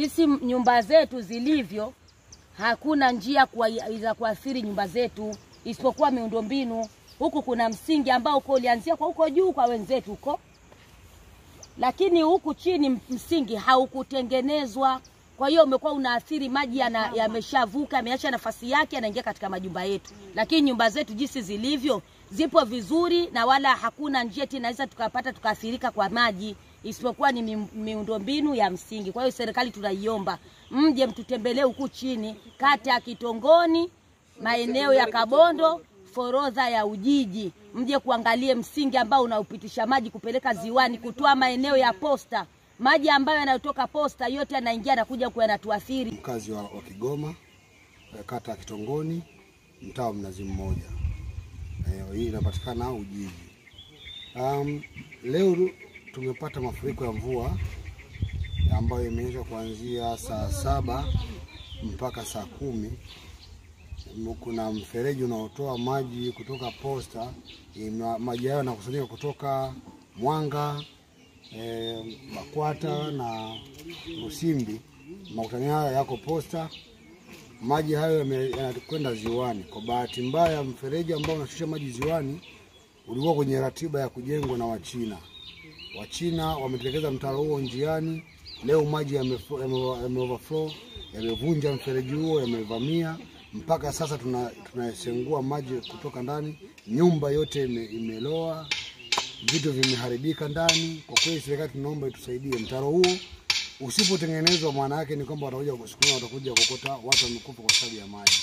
Sisi nyumba zetu zilivyo, hakuna njia za kuathiri nyumba zetu isipokuwa miundombinu. Huku kuna msingi ambao uko ulianzia kwa huko juu kwa wenzetu huko, lakini huku chini msingi haukutengenezwa. Kwa hiyo umekuwa unaathiri, maji yameshavuka, yameacha nafasi yake, yanaingia katika majumba yetu. Lakini nyumba zetu jinsi zilivyo zipo vizuri, na wala hakuna njia tunaweza tukapata tukaathirika kwa maji, isipokuwa ni miundombinu ya msingi. Kwa hiyo serikali tunaiomba mje mtutembelee huku chini, kata ya Kitongoni, maeneo ya Kabondo, forodha ya Ujiji. Mje kuangalie msingi ambao unaupitisha maji kupeleka ziwani, kutoa maeneo ya posta. Maji ambayo yanayotoka posta yote yanaingia na kuja kwa yanatuathiri. Mkazi wa Kigoma, kata ya Kitongoni, mtaa wa Mnazi Mmoja. Hii inapatikana Ujiji. Leo tumepata mafuriko ya mvua ambayo imeanza kuanzia saa 7 mpaka saa 10. Kuna mfereji unaotoa maji kutoka posta. Maji hayo yanakusanyika kutoka Mwanga, Bakwata na Rusimbi. Makutano hayo yako posta. Maji hayo yanakwenda ziwani. Kwa bahati mbaya, mfereji ambao unashusha maji ziwani ulikuwa kwenye ratiba ya kujengwa na Wachina. Wachina wametelekeza mtaro huo njiani. Leo maji yame-overflow, yamevunja mfereji huo, yamevamia. Mpaka sasa tunasengua maji kutoka ndani. Nyumba yote imeloa, vitu vimeharibika ndani. Kwa kweli serikali tunaomba itusaidie. Mtaro huo usipotengenezwa, maana yake ni kwamba watakuja kokota watu wamekufa kwa sababu ya maji.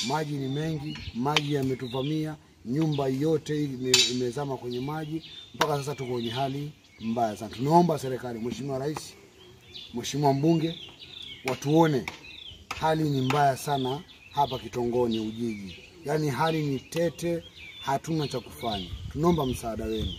Maji ni mengi, maji yametuvamia, nyumba yote imezama kwenye maji. Mpaka sasa tuko kwenye hali mbaya sana. Tunaomba serikali, Mheshimiwa Rais, Mheshimiwa Mbunge, watuone. Hali ni mbaya sana hapa Kitongoni Ujiji. Yaani hali ni tete, hatuna cha kufanya. Tunaomba msaada wenu.